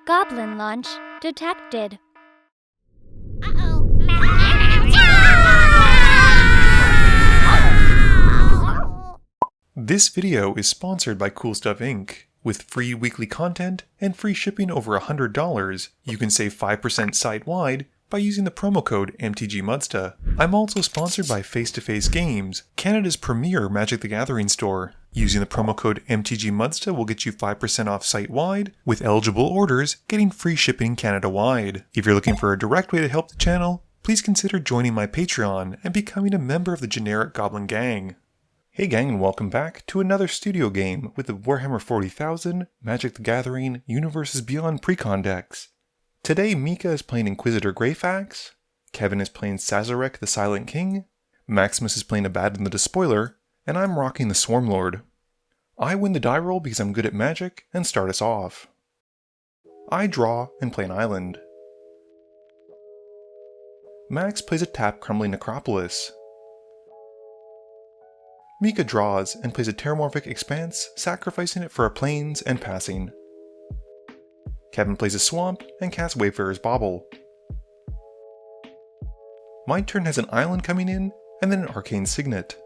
Goblin launch detected. This video is sponsored by Cool Stuff Inc. With free weekly content and free shipping over $100, you can save 5% site-wide by using the promo code MTGMudsta. I'm also sponsored by Face to Face Games, Canada's premier Magic the Gathering store. Using the promo code MTGMudsta will get you 5% off site-wide, with eligible orders getting free shipping Canada-wide. If you're looking for a direct way to help the channel, please consider joining my Patreon and becoming a member of the generic Goblin Gang. Hey gang, and welcome back to another studio game with the Warhammer 40,000 Magic the Gathering Universes Beyond Precon decks. Today Mika is playing Inquisitor Greyfax, Kevin is playing Szarekh the Silent King, Maximus is playing Abaddon the Despoiler, and I'm rocking the Swarmlord. I win the die roll because I'm good at magic and start us off. I draw and play an island. Max plays a tap Crumbling Necropolis. Mika draws and plays a Terramorphic Expanse, sacrificing it for a Plains and passing. Kevin plays a Swamp and casts Wayfarer's Bauble. My turn has an island coming in, and then an Arcane Signet.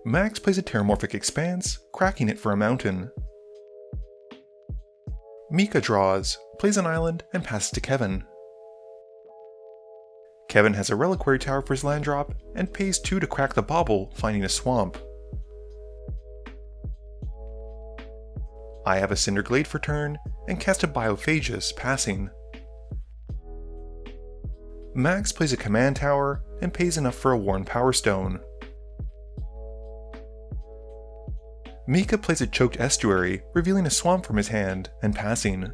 Max plays a Terramorphic Expanse, cracking it for a mountain. Mika draws, plays an island, and passes to Kevin. Kevin has a Reliquary Tower for his land drop, and pays 2 to crack the Bauble, finding a swamp. I have a Cinderglade for turn, and cast a Biophagus, passing. Max plays a Command Tower, and pays enough for a Worn Power Stone. Mika plays a Choked Estuary, revealing a swamp from his hand, and passing.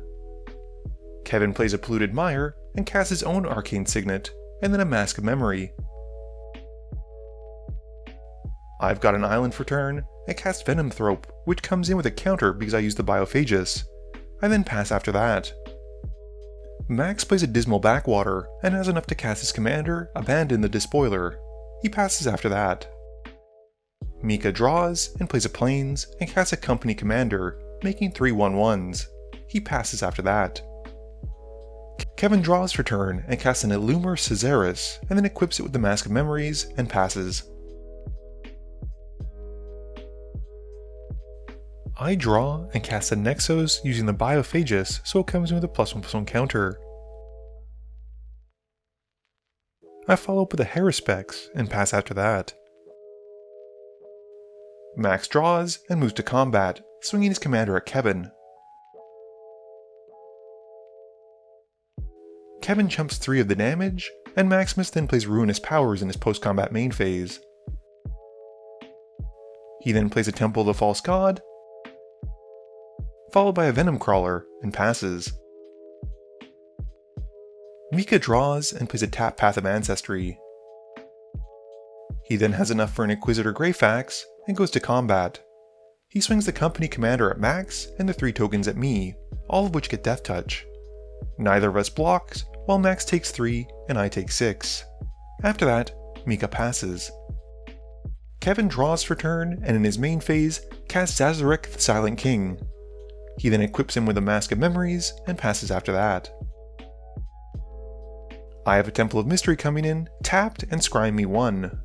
Kevin plays a Polluted Mire, and casts his own Arcane Signet, and then a Mask of Memory. I've got an island for turn, and cast Venomthrope, which comes in with a counter because I used the Biophagus. I then pass after that. Max plays a Dismal Backwater, and has enough to cast his commander, Abaddon the Despoiler. He passes after that. Mika draws, and plays a Plains, and casts a Company Commander, making 3 1/1s. He passes after that. Kevin draws for turn, and casts an Illumar Caesaris, and then equips it with the Mask of Memories, and passes. I draw and cast a Nexos using the Biophagus, so it comes in with a +1/+1 counter. I follow up with a Haruspex, and pass after that. Max draws and moves to combat, swinging his commander at Kevin. Kevin chumps 3 of the damage, and Maximus then plays Ruinous Powers in his post-combat main phase. He then plays a Temple of the False God, followed by a Venom Crawler, and passes. Mika draws and plays a tap Path of Ancestry. He then has enough for an Inquisitor Greyfax, and goes to combat. He swings the Company Commander at Max, and the 3 tokens at me, all of which get Death Touch. Neither of us blocks, while Max takes 3, and I take 6. After that, Mika passes. Kevin draws for turn, and in his main phase, casts Szarekh the Silent King. He then equips him with a Mask of Memories, and passes after that. I have a Temple of Mystery coming in, tapped and scrying me 1.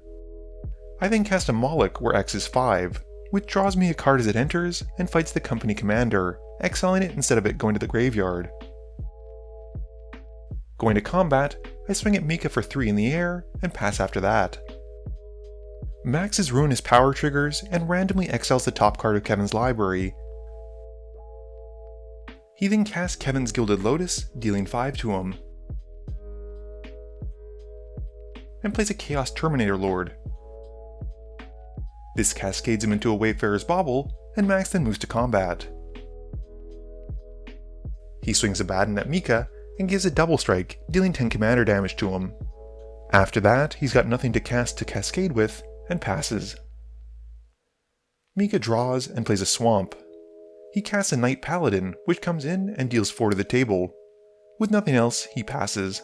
I then cast a Moloch where X is 5, which draws me a card as it enters, and fights the Company Commander, exiling it instead of it going to the graveyard. Going to combat, I swing at Mika for 3 in the air, and pass after that. Max's Ruinous Power triggers, and randomly exiles the top card of Kevin's library. He then casts Kevin's Gilded Lotus, dealing 5 to him, and plays a Chaos Terminator Lord. This cascades him into a Wayfarer's Bauble, and Max then moves to combat. He swings Abaddon at Mika, and gives a double strike, dealing 10 commander damage to him. After that, he's got nothing to cast to cascade with, and passes. Mika draws and plays a Swamp. He casts a Knight Paladin, which comes in and deals 4 to the table. With nothing else, he passes.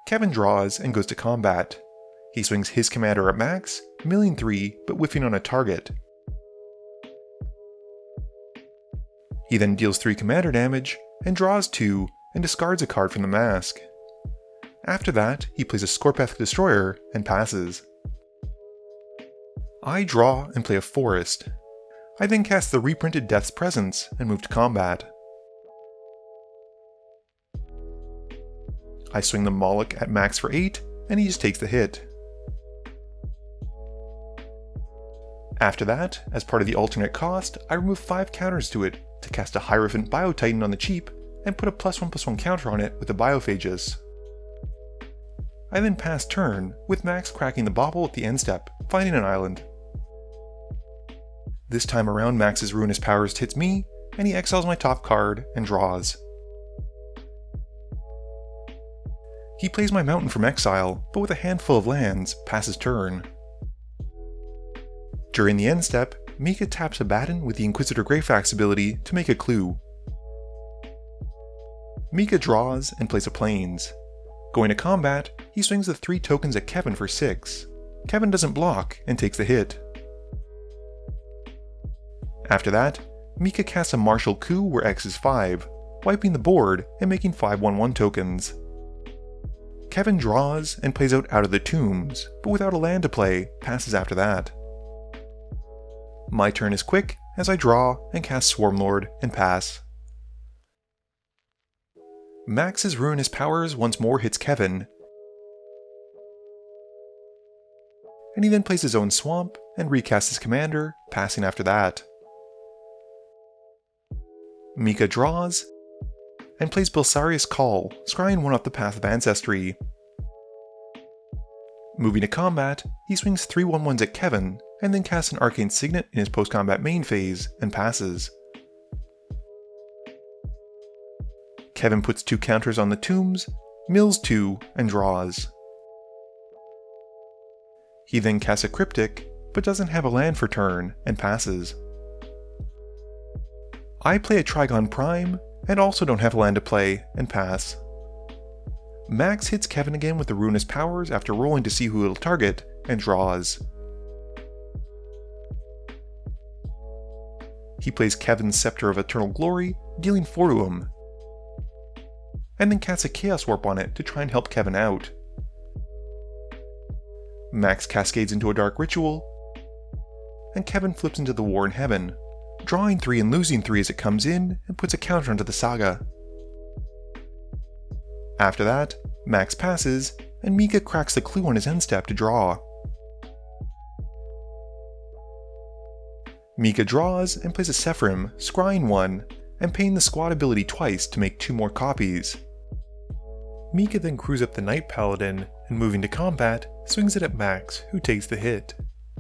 Kevin draws and goes to combat. He swings his commander at Max, milling 3 but whiffing on a target. He then deals 3 commander damage, and draws 2, and discards a card from the mask. After that, he plays a Scorpeth Destroyer, and passes. I draw and play a Forest. I then cast the reprinted Death's Presence, and move to combat. I swing the Moloch at max for 8, and he just takes the hit. After that, as part of the alternate cost, I remove 5 counters to it to cast a Hierophant Biotitan on the cheap, and put a +1/+1 counter on it with a Biophagus. I then pass turn, with Max cracking the bauble at the end step, finding an island. This time around, Max's Ruinous Powers hits me, and he exiles my top card and draws. He plays my mountain from exile, but with a handful of lands, passes turn. During the end step, Mika taps Abaddon with the Inquisitor Greyfax ability to make a clue. Mika draws and plays a Plains. Going to combat, he swings the 3 tokens at Kevin for 6. Kevin doesn't block and takes the hit. After that, Mika casts a Martial Coup where X is 5, wiping the board and making 5/1/1 tokens. Kevin draws and plays out of the Tombs, but without a land to play, passes after that. My turn is quick, as I draw and cast Swarmlord and pass. Max's Ruinous Powers once more hits Kevin, and he then plays his own Swamp and recasts his commander, passing after that. Mika draws, and plays Belisarius Call, scrying 1 off the Path of Ancestry. Moving to combat, he swings 3 1/1s at Kevin, and then casts an Arcane Signet in his post-combat main phase, and passes. Kevin puts 2 counters on the Tombs, mills 2, and draws. He then casts a Cryptic, but doesn't have a land for turn, and passes. I play a Trigon Prime, and also don't have a land to play, and pass. Max hits Kevin again with the Ruinous Powers after rolling to see who it'll target, and draws. He plays Kevin's Scepter of Eternal Glory, dealing 4 to him, and then casts a Chaos Warp on it to try and help Kevin out. Max cascades into a Dark Ritual, and Kevin flips into the War in Heaven, drawing 3 and losing 3 as it comes in, and puts a counter onto the Saga. After that, Max passes, and Mika cracks the clue on his end step to draw. Mika draws and plays a Sephrim, scrying 1, and paying the squad ability twice to make 2 more copies. Mika then crews up the Night Paladin, and moving to combat, swings it at Max, who takes the hit.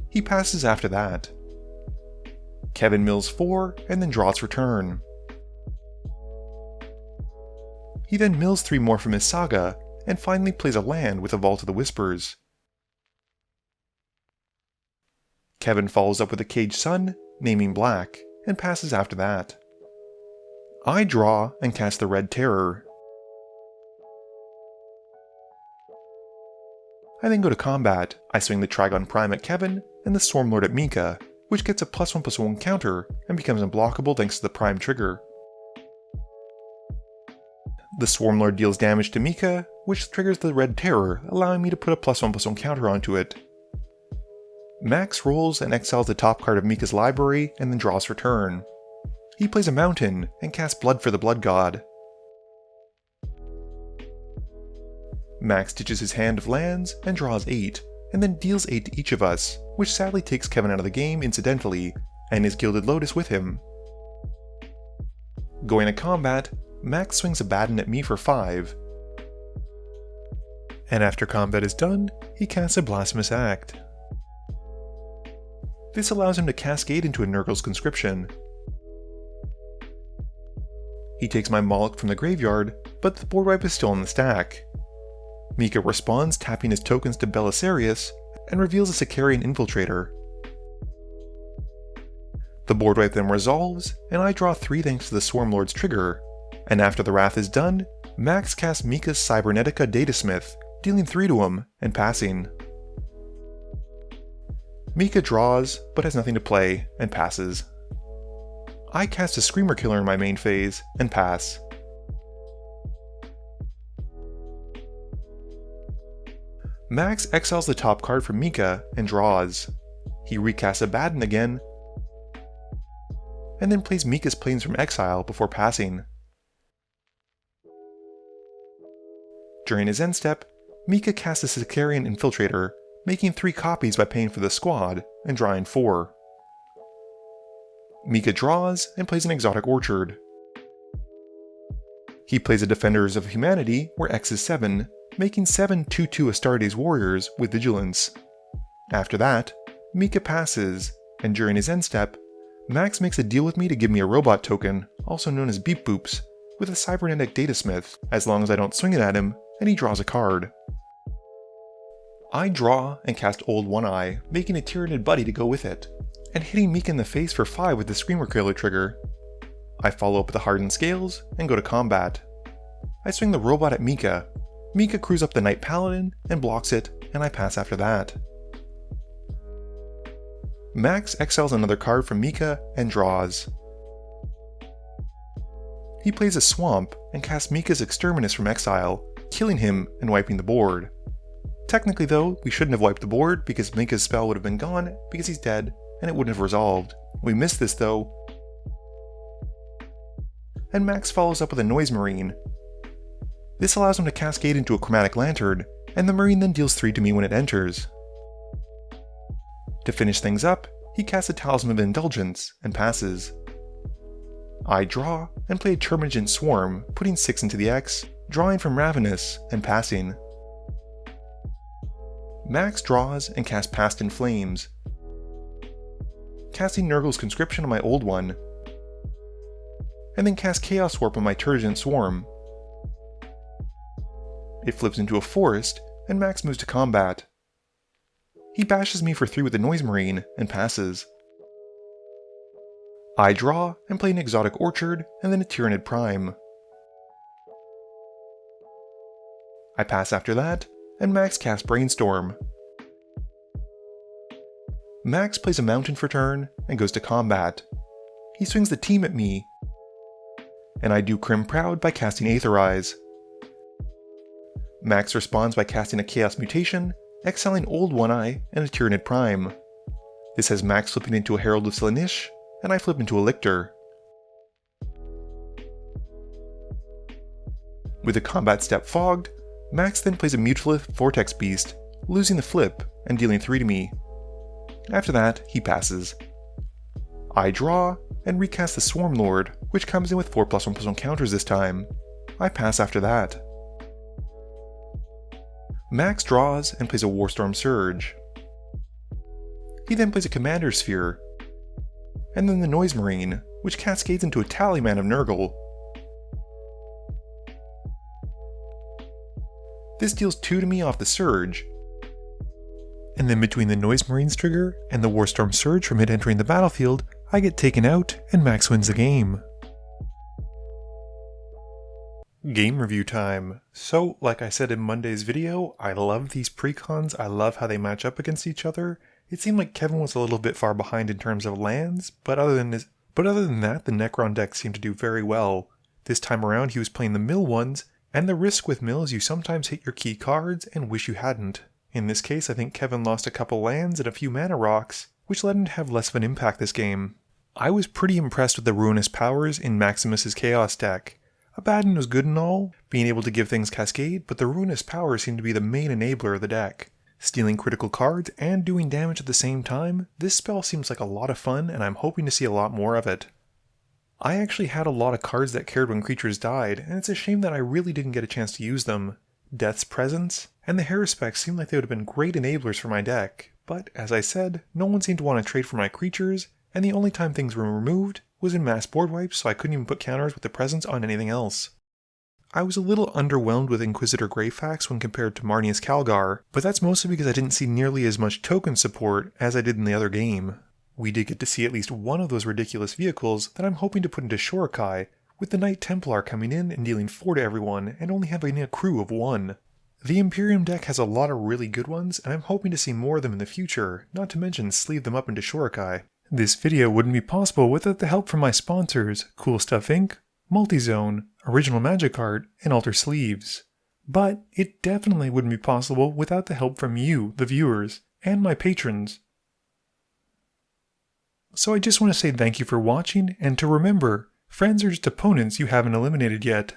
He passes after that. Kevin mills 4, and then draws for turn. He then mills 3 more from his Saga, and finally plays a land with a Vault of the Whispers. Kevin follows up with a Caged Sun, naming black, and passes after that. I draw and cast the Red Terror. I then go to combat. I swing the Trigon Prime at Kevin, and the Swarmlord at Mika, which gets a +1/+1 counter and becomes unblockable thanks to the Prime trigger. The Swarmlord deals damage to Mika, which triggers the Red Terror, allowing me to put a +1/+1 counter onto it. Max rolls and exiles the top card of Mika's library and then draws for turn. He plays a mountain and casts Blood for the Blood God. Max ditches his hand of lands and draws 8, and then deals 8 to each of us, which sadly takes Kevin out of the game incidentally, and his Gilded Lotus with him. Going to combat, Max swings Abaddon at me for 5, and after combat is done, he casts a Blasphemous Act. This allows him to cascade into a Nurgle's Conscription. He takes my Moloch from the graveyard, but the board wipe is still in the stack. Mika responds tapping his tokens to Belisarius, and reveals a Sicarian Infiltrator. The board wipe then resolves, and I draw 3 thanks to the Swarmlord's trigger, and after the Wrath is done, Max casts Mika's Cybernetica Datasmith, dealing 3 to him, and passing. Mika draws, but has nothing to play, and passes. I cast a Screamer Killer in my main phase, and pass. Max exiles the top card from Mika and draws. He recasts Abaddon again, and then plays Mika's Plains from exile before passing. During his end step, Mika casts a Sicarian Infiltrator, making 3 copies by paying for the squad, and drawing 4. Mika draws and plays an Exotic Orchard. He plays a Defenders of Humanity, where X is 7, making 7 2/2 Astartes warriors with Vigilance. After that, Mika passes, and during his end step, Max makes a deal with me to give me a robot token, also known as Beep Boops, with a cybernetic datasmith, as long as I don't swing it at him, and he draws a card. I draw and cast Old One Eye, making a Tyranid buddy to go with it, and hitting Mika in the face for 5 with the Screamer Killer trigger. I follow up with the Hardened Scales, and go to combat. I swing the robot at Mika. Mika crews up the Knight Paladin, and blocks it, and I pass after that. Max exiles another card from Mika, and draws. He plays a Swamp, and casts Mika's Exterminus from exile, killing him and wiping the board. Technically though, we shouldn't have wiped the board because Mika's spell would have been gone because he's dead, and it wouldn't have resolved. We missed this though. And Max follows up with a Noise Marine. This allows him to cascade into a Chromatic Lantern, and the Marine then deals 3 to me when it enters. To finish things up, he casts a Talisman of Indulgence, and passes. I draw, and play a Termagant Swarm, putting 6 into the X, drawing from Ravenous, and passing. Max draws and casts Past in Flames, casting Nurgle's Conscription on my old one, and then cast Chaos Warp on my Turgent Swarm. It flips into a forest, and Max moves to combat. He bashes me for 3 with the Noise Marine, and passes. I draw and play an Exotic Orchard, and then a Tyranid Prime. I pass after that, and Max casts Brainstorm. Max plays a Mountain for turn, and goes to combat. He swings the team at me, and I do Crim proud by casting Aetherize. Max responds by casting a Chaos Mutation, exiling Old One Eye and a Tyranid Prime. This has Max flipping into a Herald of Slaanesh, and I flip into a Lictor. With the combat step fogged, Max then plays a Mutalith Vortex Beast, losing the flip and dealing 3 to me. After that, he passes. I draw and recast the Swarmlord, which comes in with 4+1/+1 counters this time. I pass after that. Max draws and plays a Warstorm Surge. He then plays a Commander Sphere, and then the Noise Marine, which cascades into a Tallyman of Nurgle. This deals 2 to me off the Surge, and then between the Noise Marine's trigger and the Warstorm Surge from it entering the battlefield, I get taken out and Max wins the game. Game review time. So, like I said in Monday's video, I love these precons, I love how they match up against each other. It seemed like Kevin was a little bit far behind in terms of lands, but other than that, the Necron deck seemed to do very well. This time around he was playing the mill ones, and the risk with mill is you sometimes hit your key cards and wish you hadn't. In this case, I think Kevin lost a couple lands and a few mana rocks, which led him to have less of an impact this game. I was pretty impressed with the Ruinous Powers in Maximus's Chaos deck. Abaddon was good and all, being able to give things cascade, but the Ruinous Powers seemed to be the main enabler of the deck. Stealing critical cards and doing damage at the same time, this spell seems like a lot of fun and I'm hoping to see a lot more of it. I actually had a lot of cards that cared when creatures died, and it's a shame that I really didn't get a chance to use them. Death's Presence and the Haruspecs seemed like they would have been great enablers for my deck, but as I said, no one seemed to want to trade for my creatures, and the only time things were removed was in mass board wipes, so I couldn't even put counters with the Presence on anything else. I was a little underwhelmed with Inquisitor Greyfax when compared to Marnius Calgar, but that's mostly because I didn't see nearly as much token support as I did in the other game. We did get to see at least one of those ridiculous vehicles that I'm hoping to put into Szarekh, with the Knight Templar coming in and dealing 4 to everyone and only having a crew of 1. The Imperium deck has a lot of really good ones, and I'm hoping to see more of them in the future, not to mention sleeve them up into Szarekh. This video wouldn't be possible without the help from my sponsors, Cool Stuff Inc., Multizone, Original Magic Art, and Alter Sleeves. But it definitely wouldn't be possible without the help from you, the viewers, and my patrons. So I just want to say thank you for watching, and to remember, friends are just opponents you haven't eliminated yet.